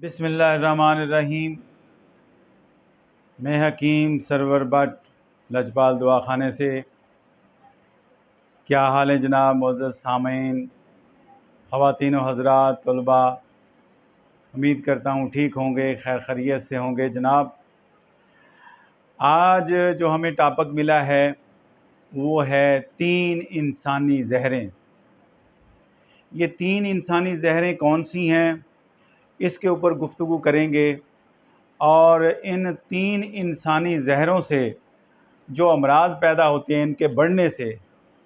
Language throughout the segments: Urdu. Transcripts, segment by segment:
بسم اللہ الرحمن الرحیم۔ میں حکیم سرور بٹ لجپال دعا خانے سے۔ کیا حال ہے جناب معزز سامعین، خواتین و حضرات، طلباء؟ امید کرتا ہوں ٹھیک ہوں گے، خیر خیریت سے ہوں گے۔ جناب آج جو ہمیں ٹاپک ملا ہے وہ ہے 3 انسانی زہریں۔ یہ 3 انسانی زہریں کون سی ہیں، اس کے اوپر گفتگو کریں گے، اور ان 3 انسانی زہروں سے جو امراض پیدا ہوتے ہیں، ان کے بڑھنے سے،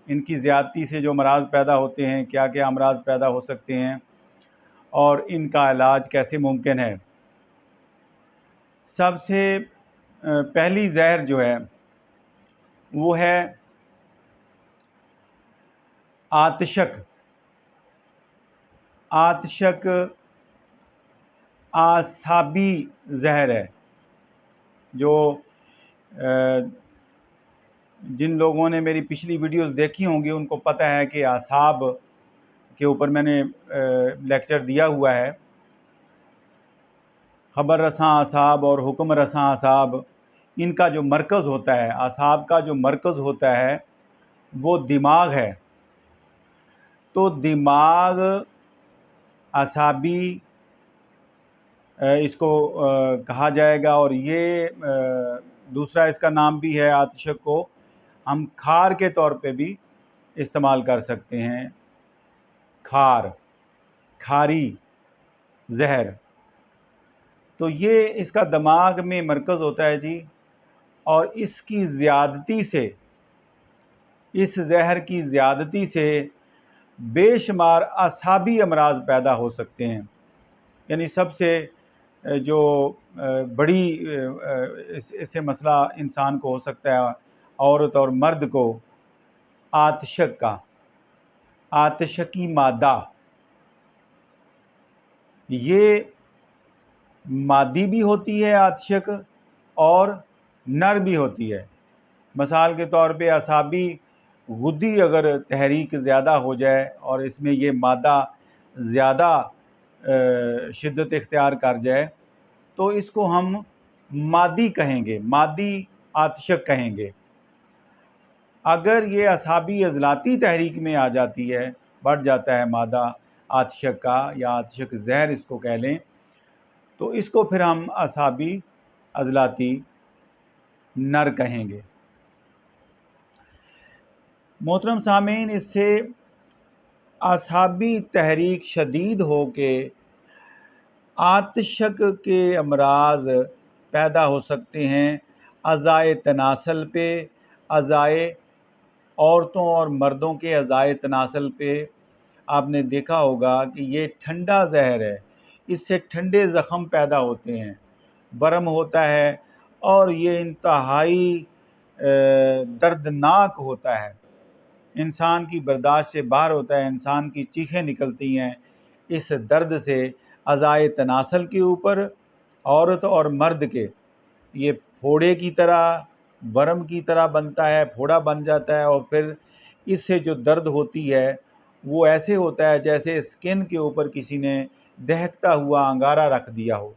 ان کی زیادتی سے جو امراض پیدا ہوتے ہیں، کیا کیا امراض پیدا ہو سکتے ہیں اور ان کا علاج کیسے ممکن ہے۔ سب سے پہلی زہر جو ہے وہ ہے آتشک۔ آتشک اعصابی زہر ہے۔ جو جن لوگوں نے میری پچھلی ویڈیوز دیکھی ہوں گی ان کو پتہ ہے کہ اعصاب کے اوپر میں نے لیکچر دیا ہوا ہے۔ خبر رساں اعصاب اور حکم رساں اعصاب، ان کا جو مرکز ہوتا ہے، اعصاب کا جو مرکز ہوتا ہے وہ دماغ ہے۔ تو دماغ اعصابی اس کو کہا جائے گا، اور یہ دوسرا اس کا نام بھی ہے۔ آتشک کو ہم کھار کے طور پہ بھی استعمال کر سکتے ہیں۔ کھار، کھاری زہر۔ تو یہ اس کا دماغ میں مرکز ہوتا ہے جی، اور اس کی زیادتی سے، اس زہر کی زیادتی سے بے شمار اعصابی امراض پیدا ہو سکتے ہیں۔ یعنی سب سے جو بڑی اس سے مسئلہ انسان کو ہو سکتا ہے، عورت اور مرد کو، آتشک کا، آتشکی مادہ۔ یہ مادی بھی ہوتی ہے آتشک، اور نر بھی ہوتی ہے۔ مثال کے طور پہ اعصابی غدی اگر تحریک زیادہ ہو جائے اور اس میں یہ مادہ زیادہ شدت اختیار کر جائے تو اس کو ہم مادی کہیں گے، مادی آتشک کہیں گے۔ اگر یہ اعصابی عضلاتی تحریک میں آ جاتی ہے، بڑھ جاتا ہے مادہ آتشک کا، یا آتشک زہر اس کو کہہ لیں، تو اس کو پھر ہم اعصابی عضلاتی نر کہیں گے۔ محترم سامعین، اس سے اعصابی تحریک شدید ہو کے آتشک کے امراض پیدا ہو سکتے ہیں اعضائے تناسل پہ، اعضائے عورتوں اور مردوں کے اعضائے تناسل پہ۔ آپ نے دیکھا ہوگا کہ یہ ٹھنڈا زہر ہے، اس سے ٹھنڈے زخم پیدا ہوتے ہیں، ورم ہوتا ہے، اور یہ انتہائی دردناک ہوتا ہے، انسان کی برداشت سے باہر ہوتا ہے، انسان کی چیخیں نکلتی ہیں اس درد سے۔ اعضائے تناسل کے اوپر عورت اور مرد کے یہ پھوڑے کی طرح، ورم کی طرح بنتا ہے، پھوڑا بن جاتا ہے، اور پھر اس سے جو درد ہوتی ہے وہ ایسے ہوتا ہے جیسے اسکن کے اوپر کسی نے دہکتا ہوا انگارہ رکھ دیا ہو۔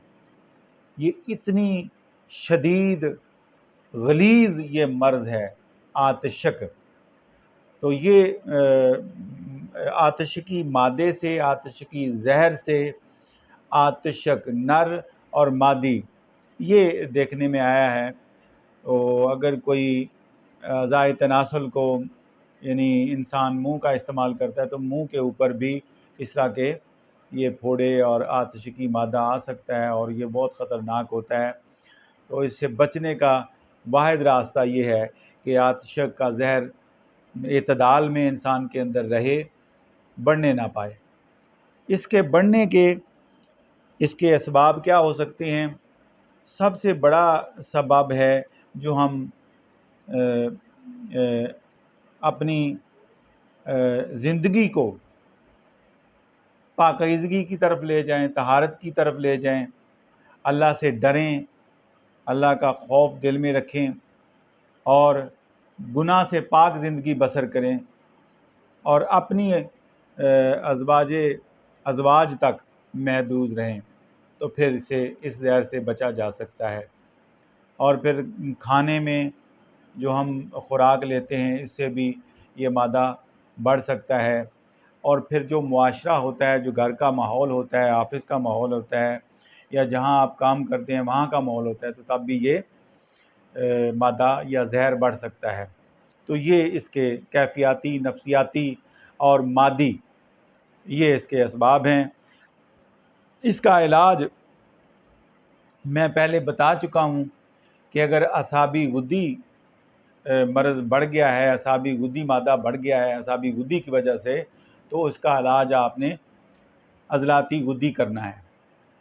یہ اتنی شدید غلیظ یہ مرض ہے آتشک۔ تو یہ آتشکی مادے سے، آتشکی زہر سے، آتشک نر اور مادی، یہ دیکھنے میں آیا ہے۔ تو اگر کوئی اعضائے تناسل کو، یعنی انسان منہ کا استعمال کرتا ہے، تو منہ کے اوپر بھی اس طرح کے یہ پھوڑے اور آتشکی مادہ آ سکتا ہے، اور یہ بہت خطرناک ہوتا ہے۔ تو اس سے بچنے کا واحد راستہ یہ ہے کہ آتشک کا زہر اعتدال میں انسان کے اندر رہے، بڑھنے نہ پائے۔ اس کے بڑھنے کے اس کے اسباب کیا ہو سکتے ہیں؟ سب سے بڑا سبب ہے جو ہم اپنی زندگی کو پاکیزگی کی طرف لے جائیں، طہارت کی طرف لے جائیں، اللہ سے ڈریں، اللہ کا خوف دل میں رکھیں، اور گناہ سے پاک زندگی بسر کریں، اور اپنی ازواج تک محدود رہیں۔ تو پھر اس زہر سے بچا جا سکتا ہے۔ اور پھر کھانے میں جو ہم خوراک لیتے ہیں اس سے بھی یہ مادہ بڑھ سکتا ہے۔ اور پھر جو معاشرہ ہوتا ہے، جو گھر کا ماحول ہوتا ہے، آفس کا ماحول ہوتا ہے، یا جہاں آپ کام کرتے ہیں وہاں کا ماحول ہوتا ہے، تو تب بھی یہ مادہ یا زہر بڑھ سکتا ہے۔ تو یہ اس کے کیفیاتی، نفسیاتی اور مادی یہ اس کے اسباب ہیں۔ اس کا علاج میں پہلے بتا چکا ہوں کہ اگر اعصابی غدی مرض بڑھ گیا ہے، اعصابی غدی مادہ بڑھ گیا ہے اعصابی غدی کی وجہ سے، تو اس کا علاج آپ نے عضلاتی غدی کرنا ہے۔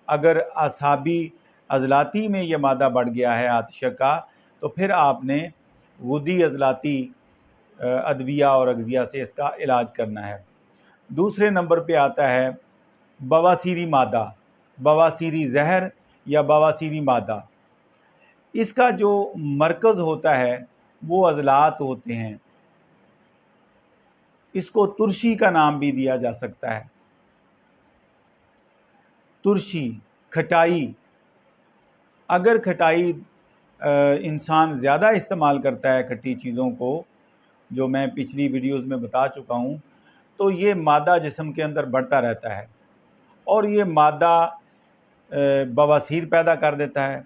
اگر اعصابی عضلاتی میں یہ مادہ بڑھ گیا ہے آتشک کا، تو پھر آپ نے غدی عضلاتی ادویہ اور اغذیہ سے اس کا علاج کرنا ہے۔ دوسرے نمبر پہ آتا ہے بواسیری مادہ، بواسیری زہر یا بواسیری مادہ۔ اس کا جو مرکز ہوتا ہے وہ عضلات ہوتے ہیں۔ اس کو ترشی کا نام بھی دیا جا سکتا ہے۔ ترشی، کھٹائی۔ اگر کھٹائی انسان زیادہ استعمال کرتا ہے کھٹی چیزوں کو، جو میں پچھلی ویڈیوز میں بتا چکا ہوں، تو یہ مادہ جسم کے اندر بڑھتا رہتا ہے اور یہ مادہ بواسیر پیدا کر دیتا ہے،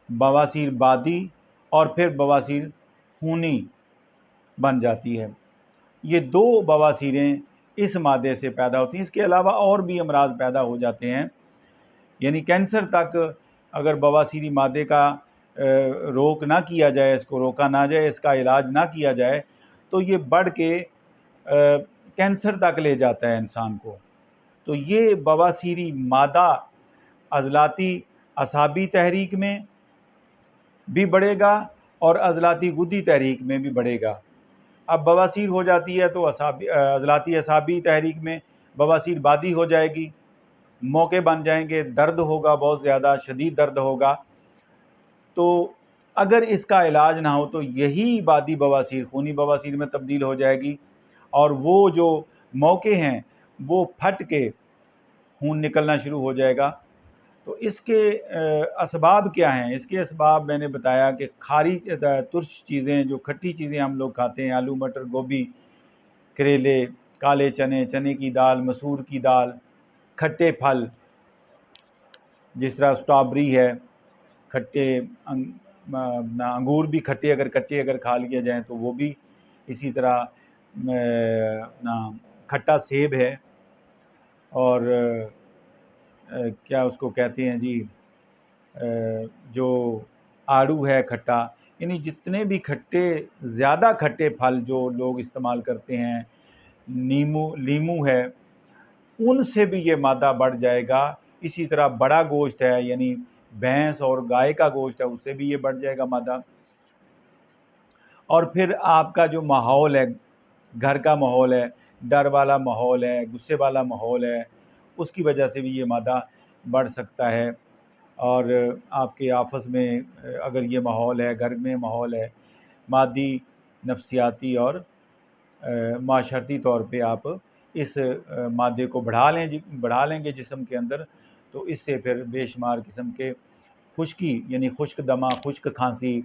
بواسیر بادی اور پھر بواسیر خونی بن جاتی ہے۔ یہ دو بواسیریں اس مادے سے پیدا ہوتی ہیں۔ اس کے علاوہ اور بھی امراض پیدا ہو جاتے ہیں، یعنی کینسر تک اگر بواسیری مادے کا روک نہ کیا جائے، اس کو روکا نہ جائے، اس کا علاج نہ کیا جائے، تو یہ بڑھ کے کینسر تک لے جاتا ہے انسان کو۔ تو یہ بواسیری مادہ عضلاتی اعصابی تحریک میں بھی بڑھے گا اور عضلاتی غدی تحریک میں بھی بڑھے گا۔ اب بواسیر ہو جاتی ہے تو عضلاتی اعصابی تحریک میں بواسیر بادی ہو جائے گی، موقع بن جائیں گے، درد ہوگا، بہت زیادہ شدید درد ہوگا۔ تو اگر اس کا علاج نہ ہو تو یہی بادی بواسیر خونی بواسیر میں تبدیل ہو جائے گی، اور وہ جو موقع ہیں وہ پھٹ کے خون نکلنا شروع ہو جائے گا۔ تو اس کے اسباب کیا ہیں؟ اس کے اسباب میں نے بتایا کہ کھاری ترش چیزیں، جو کھٹی چیزیں ہم لوگ کھاتے ہیں، آلو مٹر گوبھی کریلے، کالے چنے، چنے کی دال، مسور کی دال، کھٹے پھل جس طرح اسٹرابری ہے، کھٹے انگور بھی کھٹے اگر کچے اگر کھا لیے جائیں تو وہ بھی اسی طرح، کھٹا سیب ہے، اور کیا اس کو کہتے ہیں جی، جو آڑو ہے کھٹا، یعنی جتنے بھی کھٹے، زیادہ کھٹے پھل جو لوگ استعمال کرتے ہیں، لیمو ہے، ان سے بھی یہ مادہ بڑھ جائے گا۔ اسی طرح بڑا گوشت ہے، یعنی بھینس اور گائے کا گوشت ہے، اس سے بھی یہ بڑھ جائے گا مادہ۔ اور پھر آپ کا جو ماحول ہے، گھر کا ماحول ہے، ڈر والا ماحول ہے، غصے والا ماحول ہے، اس کی وجہ سے بھی یہ مادہ بڑھ سکتا ہے۔ اور آپ کے آفس میں اگر یہ ماحول ہے، گھر میں ماحول ہے، مادی، نفسیاتی اور معاشرتی طور پہ آپ اس مادے کو بڑھا لیں گے جسم کے اندر، تو اس سے پھر بے شمار قسم کے خشکی، یعنی خشک دمہ، خشک کھانسی،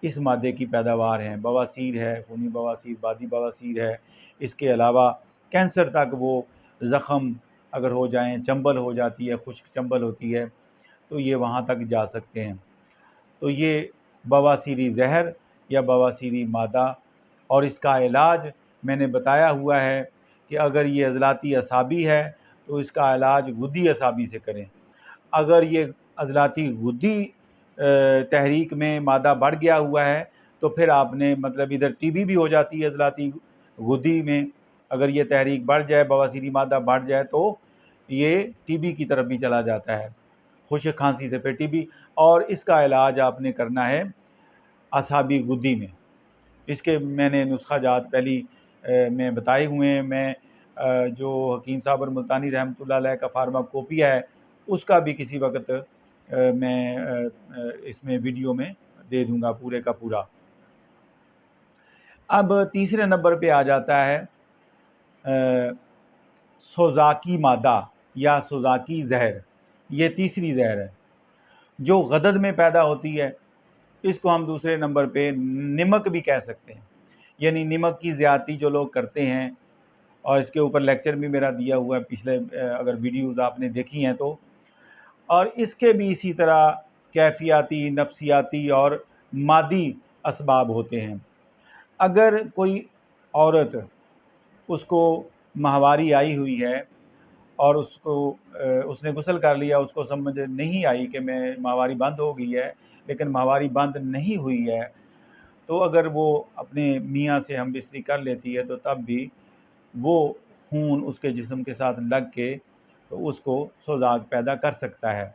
اس مادے کی پیداوار ہیں۔ بواسیر ہے، خونی بواسیر، بادی بواسیر ہے۔ اس کے علاوہ کینسر تک وہ زخم اگر ہو جائیں، چنبل ہو جاتی ہے، خشک چنبل ہوتی ہے، تو یہ وہاں تک جا سکتے ہیں۔ تو یہ بواسیری زہر یا بواسیری مادہ، اور اس کا علاج میں نے بتایا ہوا ہے کہ اگر یہ عضلاتی اعصابی ہے تو اس کا علاج غدی اعصابی سے کریں۔ اگر یہ عضلاتی غدی تحریک میں مادہ بڑھ گیا ہوا ہے تو پھر آپ نے مطلب ادھر ٹی بی بھی ہو جاتی ہے، عضلاتی غدی میں اگر یہ تحریک بڑھ جائے، بواسیری مادہ بڑھ جائے تو یہ ٹی بی کی طرف بھی چلا جاتا ہے، خشک کھانسی سے پھر ٹی بی۔ اور اس کا علاج آپ نے کرنا ہے اعصابی غدی میں۔ اس کے میں نے نسخہ جات پہلی میں بتائے ہوئے ہیں۔ میں جو حکیم صاحب ملتانی رحمۃ اللہ علیہ کا فارماکوپیا ہے، اس کا بھی کسی وقت میں اس میں ویڈیو میں دے دوں گا پورے کا پورا۔ اب تیسرے نمبر پہ آ جاتا ہے سوزاکی مادہ یا سوزاکی زہر، یہ تیسری زہر ہے جو غدد میں پیدا ہوتی ہے۔ اس کو ہم دوسرے نمبر پہ نمک بھی کہہ سکتے ہیں، یعنی نمک کی زیادتی جو لوگ کرتے ہیں، اور اس کے اوپر لیکچر بھی میرا دیا ہوا ہے پچھلے اگر ویڈیوز آپ نے دیکھی ہیں تو، اور اس کے بھی اسی طرح کیفیاتی، نفسیاتی اور مادی اسباب ہوتے ہیں۔ اگر کوئی عورت، اس کو ماہواری آئی ہوئی ہے اور اس نے غسل کر لیا، اس کو سمجھ نہیں آئی کہ میں ماہواری بند ہو گئی ہے، لیکن ماہواری بند نہیں ہوئی ہے، تو اگر وہ اپنے میاں سے ہم بستری کر لیتی ہے تو تب بھی وہ خون اس کے جسم کے ساتھ لگ کے تو اس کو سوزاک پیدا کر سکتا ہے۔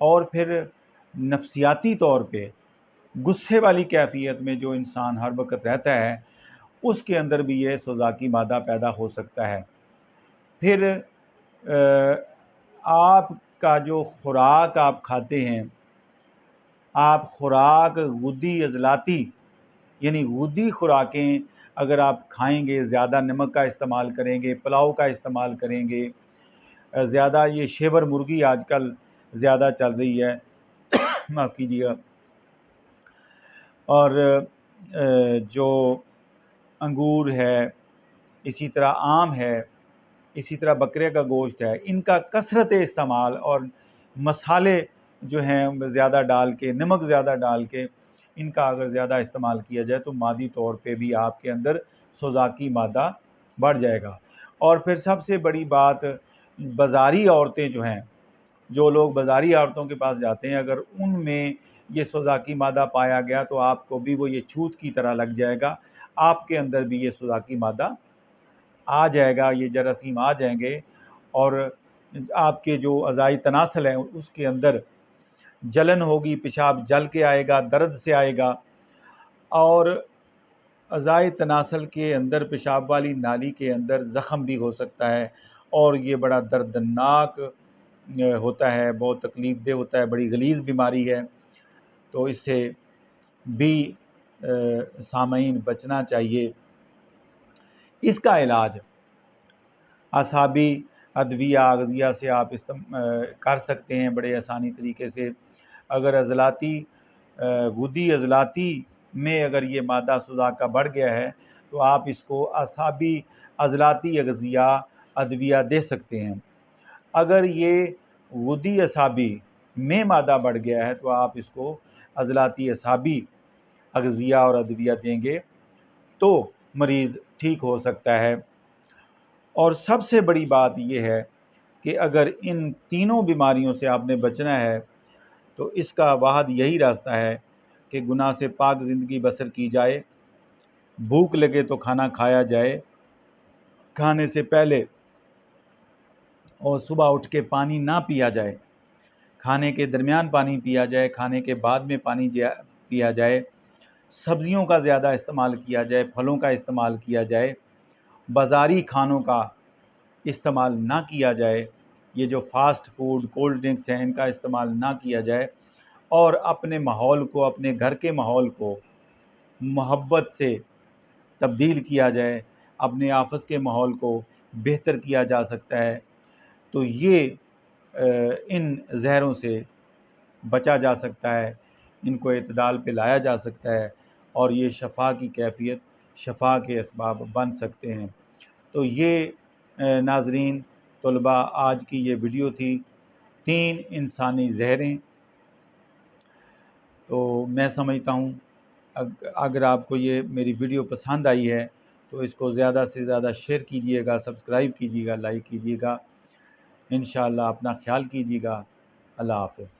اور پھر نفسیاتی طور پہ غصے والی کیفیت میں جو انسان ہر وقت رہتا ہے، اس کے اندر بھی یہ سوزاکی مادہ پیدا ہو سکتا ہے۔ پھر آپ کا جو خوراک آپ کھاتے ہیں، آپ خوراک غدی عضلاتی یعنی غدی خوراکیں اگر آپ کھائیں گے، زیادہ نمک کا استعمال کریں گے، پلاؤ کا استعمال کریں گے، زیادہ یہ شیور مرغی آج کل زیادہ چل رہی ہے، معاف کیجیے گا، اور جو انگور ہے، اسی طرح آم ہے، اسی طرح بکرے کا گوشت ہے، ان کا کثرت استعمال اور مسالے جو ہیں زیادہ ڈال کے، نمک زیادہ ڈال کے، ان کا اگر زیادہ استعمال کیا جائے تو مادی طور پہ بھی آپ کے اندر سوزاکی مادہ بڑھ جائے گا۔ اور پھر سب سے بڑی بات، بازاری عورتیں جو ہیں، جو لوگ بازاری عورتوں کے پاس جاتے ہیں، اگر ان میں یہ سوزاکی مادہ پایا گیا تو آپ کو بھی وہ یہ چھوت کی طرح لگ جائے گا، آپ کے اندر بھی یہ سوزاکی مادہ آ جائے گا، یہ جراثیم آ جائیں گے، اور آپ کے جو اعضائی تناسل ہیں اس کے اندر جلن ہوگی، پیشاب جل کے آئے گا، درد سے آئے گا، اور اعضائی تناسل کے اندر پیشاب والی نالی کے اندر زخم بھی ہو سکتا ہے، اور یہ بڑا دردناک ہوتا ہے، بہت تکلیف دہ ہوتا ہے، بڑی غلیظ بیماری ہے، تو اس سے بھی سامعین بچنا چاہیے۔ اس کا علاج اعصابی ادویہ اغذیہ سے آپ کر سکتے ہیں بڑے آسانی طریقے سے۔ اگر غدی عضلاتی میں اگر یہ مادہ سوزاک کا بڑھ گیا ہے تو آپ اس کو اعصابی عضلاتی اغذیہ ادویہ دے سکتے ہیں۔ اگر یہ غدی اعصابی میں مادہ بڑھ گیا ہے تو آپ اس کو عضلاتی اعصابی اغذیہ اور ادویہ دیں گے تو مریض ٹھیک ہو سکتا ہے۔ اور سب سے بڑی بات یہ ہے کہ اگر ان تینوں بیماریوں سے آپ نے بچنا ہے تو اس کا واحد یہی راستہ ہے کہ گناہ سے پاک زندگی بسر کی جائے، بھوک لگے تو کھانا کھایا جائے، کھانے سے پہلے اور صبح اٹھ کے پانی نہ پیا جائے، کھانے کے درمیان پانی پیا جائے، کھانے کے بعد میں پانی پیا جائے، سبزیوں کا زیادہ استعمال کیا جائے، پھلوں کا استعمال کیا جائے، بازاری کھانوں کا استعمال نہ کیا جائے، یہ جو فاسٹ فوڈ، کولڈ ڈرنکس ہیں، ان کا استعمال نہ کیا جائے، اور اپنے ماحول کو، اپنے گھر کے ماحول کو محبت سے تبدیل کیا جائے، اپنے آفس کے ماحول کو بہتر کیا جا سکتا ہے، تو یہ ان زہروں سے بچا جا سکتا ہے، ان کو اعتدال پہ لایا جا سکتا ہے، اور یہ شفا کی کیفیت، شفا کے اسباب بن سکتے ہیں۔ تو یہ ناظرین طلباء آج کی یہ ویڈیو تھی، 3 انسانی زہریں۔ تو میں سمجھتا ہوں اگر آپ کو یہ میری ویڈیو پسند آئی ہے تو اس کو زیادہ سے زیادہ شیئر کیجیے گا، سبسکرائب کیجیے گا، لائک کیجیے گا، انشاءاللہ اپنا خیال کیجیے گا۔ اللہ حافظ۔